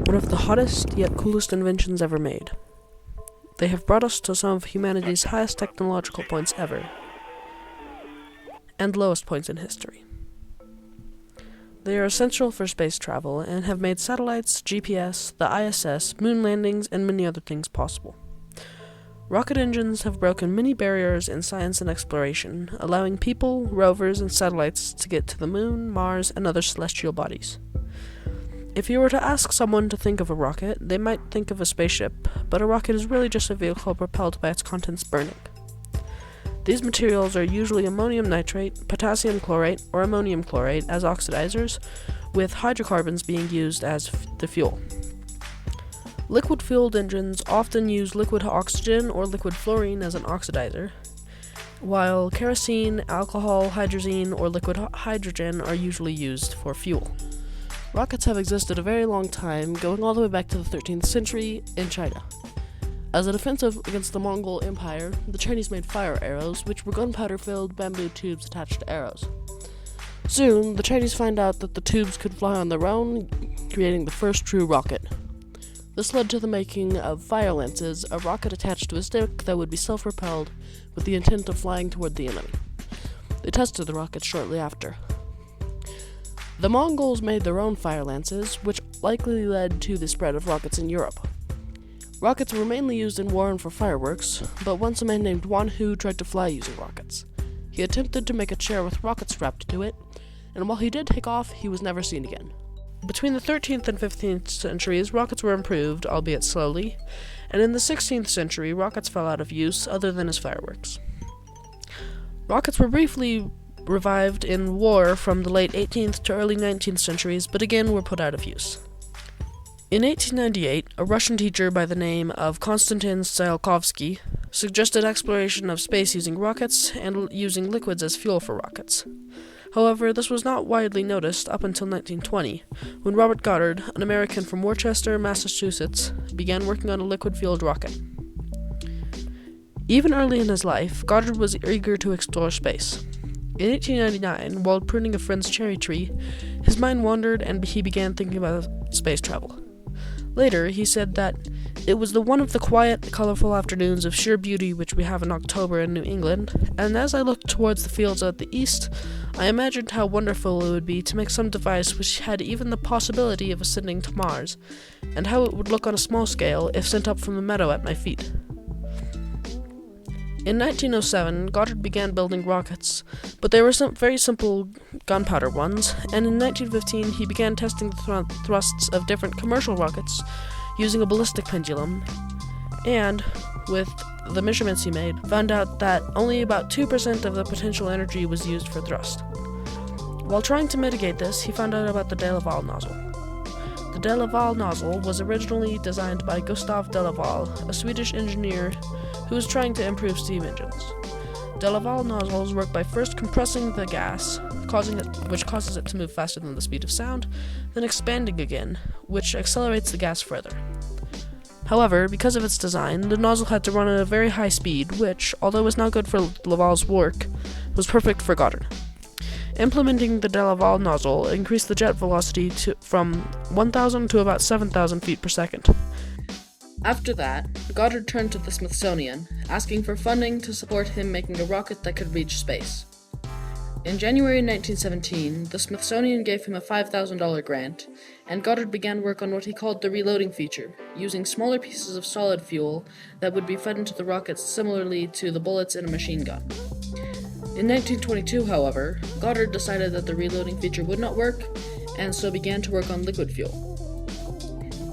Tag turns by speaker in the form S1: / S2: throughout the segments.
S1: one of the hottest yet coolest inventions ever made. They have brought us to some of humanity's highest technological points ever, and lowest points in history. They are essential for space travel and have made satellites, GPS, the ISS, moon landings, and many other things possible. Rocket engines have broken many barriers in science and exploration, allowing people, rovers, and satellites to get to the moon, Mars, and other celestial bodies. If you were to ask someone to think of a rocket, they might think of a spaceship, but a rocket is really just a vehicle propelled by its contents burning. These materials are usually ammonium nitrate, potassium chlorate, or ammonium chlorate as oxidizers, with hydrocarbons being used as the fuel. Liquid-fueled engines often use liquid oxygen or liquid fluorine as an oxidizer, while kerosene, alcohol, hydrazine, or liquid hydrogen are usually used for fuel. Rockets have existed a very long time, going all the way back to the 13th century in China. As a defensive against the Mongol Empire, the Chinese made fire arrows, which were gunpowder-filled bamboo tubes attached to arrows. Soon, the Chinese found out that the tubes could fly on their own, creating the first true rocket. This led to the making of fire lances, a rocket attached to a stick that would be self-propelled with the intent of flying toward the enemy. They tested the rockets shortly after. The Mongols made their own fire lances, which likely led to the spread of rockets in Europe. Rockets were mainly used in war and for fireworks, but once a man named Wan Hu tried to fly using rockets. He attempted to make a chair with rockets strapped to it, and while he did take off, he was never seen again. Between the 13th and 15th centuries, rockets were improved, albeit slowly, and in the 16th century, rockets fell out of use other than as fireworks. Rockets were briefly revived in war from the late 18th to early 19th centuries, but again were put out of use. In 1898, a Russian teacher by the name of Konstantin Tsiolkovsky suggested exploration of space using rockets and using liquids as fuel for rockets. However, this was not widely noticed up until 1920, when Robbert Goddard, an American from Worcester, Massachusetts, began working on a liquid-fueled rocket. Even early in his life, Goddard was eager to explore space. In 1899, while pruning a friend's cherry tree, his mind wandered and he began thinking about space travel. Later, he said that it was one of the quiet, colorful afternoons of sheer beauty which we have in October in New England, and as I looked towards the fields at the east, I imagined how wonderful it would be to make some device which had even the possibility of ascending to Mars, and how it would look on a small scale if sent up from the meadow at my feet. In 1907, Goddard began building rockets, but they were some very simple gunpowder ones, and in 1915 he began testing the thrusts of different commercial rockets using a ballistic pendulum, and, with the measurements he made, found out that only about 2% of the potential energy was used for thrust. While trying to mitigate this, he found out about the de Laval nozzle. The de Laval nozzle was originally designed by Gustav de Laval, a Swedish engineer who was trying to improve steam engines. De Laval nozzles work by first compressing the gas, which causes it to move faster than the speed of sound, then expanding again, which accelerates the gas further. However, because of its design, the nozzle had to run at a very high speed, which, although was not good for Laval's work, was perfect for Goddard. Implementing the de Laval nozzle increased the jet velocity from 1,000 to about 7,000 feet per second. After that, Goddard turned to the Smithsonian, asking for funding to support him making a rocket that could reach space. In January 1917, the Smithsonian gave him a $5,000 grant, and Goddard began work on what he called the reloading feature, using smaller pieces of solid fuel that would be fed into the rockets similarly to the bullets in a machine gun. In 1922, however, Goddard decided that the reloading feature would not work, and so began to work on liquid fuel.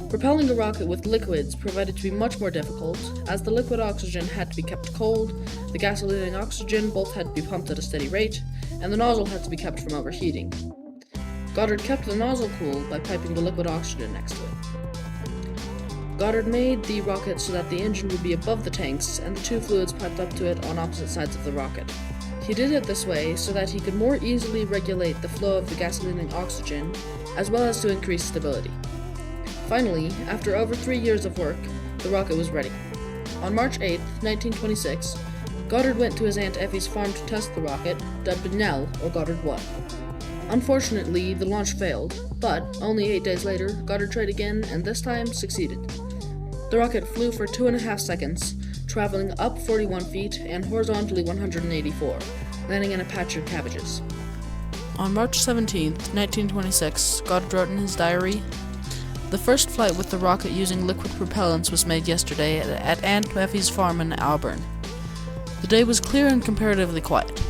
S1: Propelling a rocket with liquids proved to be much more difficult, as the liquid oxygen had to be kept cold, the gasoline and oxygen both had to be pumped at a steady rate, and the nozzle had to be kept from overheating. Goddard kept the nozzle cool by piping the liquid oxygen next to it. Goddard made the rocket so that the engine would be above the tanks, and the two fluids piped up to it on opposite sides of the rocket. He did it this way so that he could more easily regulate the flow of the gasoline and oxygen, as well as to increase stability. Finally, after over 3 years of work, the rocket was ready. On March 8, 1926, Goddard went to his Aunt Effie's farm to test the rocket, dubbed Nell, or Goddard 1. Unfortunately, the launch failed, But, only 8 days later, Goddard tried again, and this time succeeded. The rocket flew for 2.5 seconds, traveling up 41 feet and horizontally 184, landing in a patch of cabbages. On March 17, 1926, Goddard wrote in his diary, "The first flight with the rocket using liquid propellants was made yesterday at Aunt Effie's farm in Auburn. The day was clear and comparatively quiet.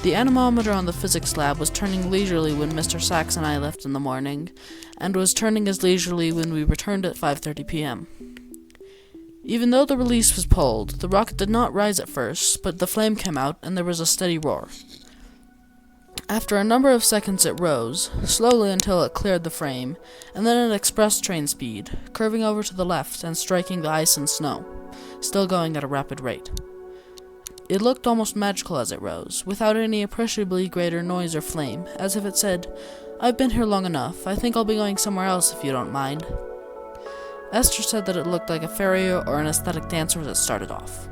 S1: The anemometer on the physics lab was turning leisurely when Mr. Sachs and I left in the morning, and was turning as leisurely when we returned at 5:30 p.m. Even though the release was pulled, the rocket did not rise at first, but the flame came out and there was a steady roar. After a number of seconds it rose, slowly until it cleared the frame, and then at express train speed, curving over to the left and striking the ice and snow, still going at a rapid rate. It looked almost magical as it rose, without any appreciably greater noise or flame, as if it said, 'I've been here long enough, I think I'll be going somewhere else if you don't mind.' Esther said that it looked like a fairy or an aesthetic dancer as it started off.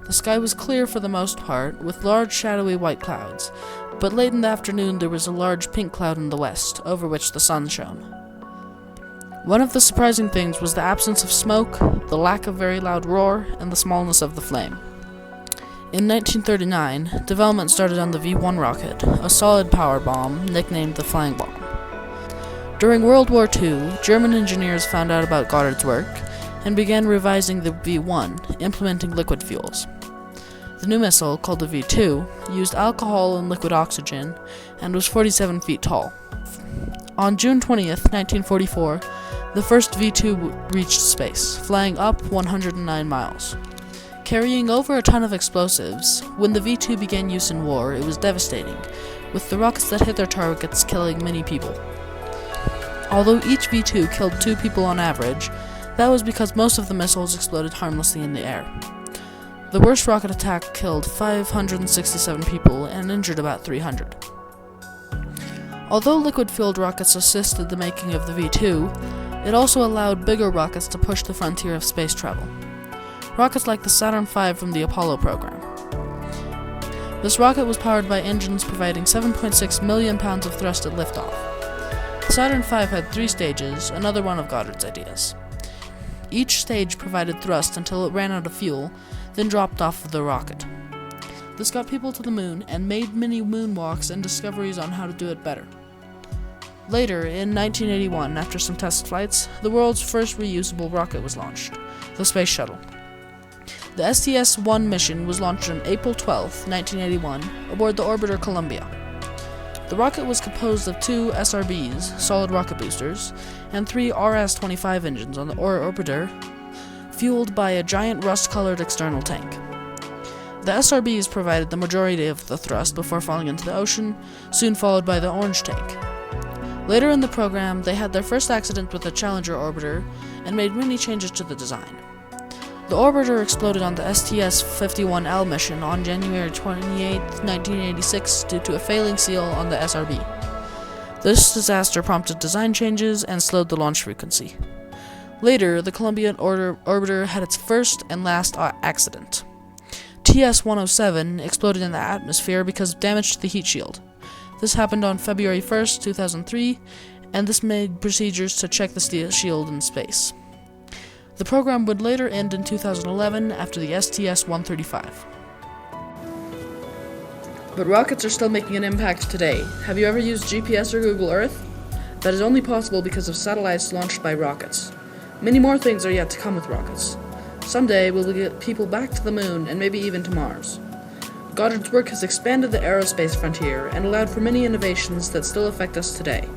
S1: The sky was clear for the most part, with large shadowy white clouds, but late in the afternoon there was a large pink cloud in the west, over which the sun shone. One of the surprising things was the absence of smoke, the lack of very loud roar, and the smallness of the flame. In 1939, development started on the V-1 rocket, a solid power bomb nicknamed the Flying Bomb. During World War II, German engineers found out about Goddard's work and began revising the V-1, implementing liquid fuels. The new missile, called the V-2, used alcohol and liquid oxygen and was 47 feet tall. On June 20th, 1944, the first V-2 reached space, flying up 109 miles. Carrying over a ton of explosives, when the V-2 began use in war, it was devastating, with the rockets that hit their targets killing many people. Although each V-2 killed 2 people on average, that was because most of the missiles exploded harmlessly in the air. The worst rocket attack killed 567 people and injured about 300. Although liquid-fueled rockets assisted the making of the V-2, it also allowed bigger rockets to push the frontier of space travel. Rockets like the Saturn V from the Apollo program. This rocket was powered by engines providing 7.6 million pounds of thrust at liftoff. The Saturn V had 3 stages, another one of Goddard's ideas. Each stage provided thrust until it ran out of fuel, then dropped off of the rocket. This got people to the moon and made many moonwalks and discoveries on how to do it better. Later, in 1981, after some test flights, the world's first reusable rocket was launched, the Space Shuttle. The STS-1 mission was launched on April 12, 1981, aboard the orbiter Columbia. The rocket was composed of 2 SRBs, solid rocket boosters, and 3 RS-25 engines on the orbiter, fueled by a giant rust-colored external tank. The SRBs provided the majority of the thrust before falling into the ocean, soon followed by the orange tank. Later in the program, they had their first accident with the Challenger orbiter and made many changes to the design. The orbiter exploded on the STS-51L mission on January 28, 1986 due to a failing seal on the SRB. This disaster prompted design changes and slowed the launch frequency. Later, the Columbian orbiter had its first and last accident. TS-107 exploded in the atmosphere because of damage to the heat shield. This happened on February 1st, 2003, and this made procedures to check the shield in space. The program would later end in 2011 after the STS-135. But rockets are still making an impact today. Have you ever used GPS or Google Earth? That is only possible because of satellites launched by rockets. Many more things are yet to come with rockets. Someday we'll get people back to the moon and maybe even to Mars. Goddard's work has expanded the aerospace frontier and allowed for many innovations that still affect us today.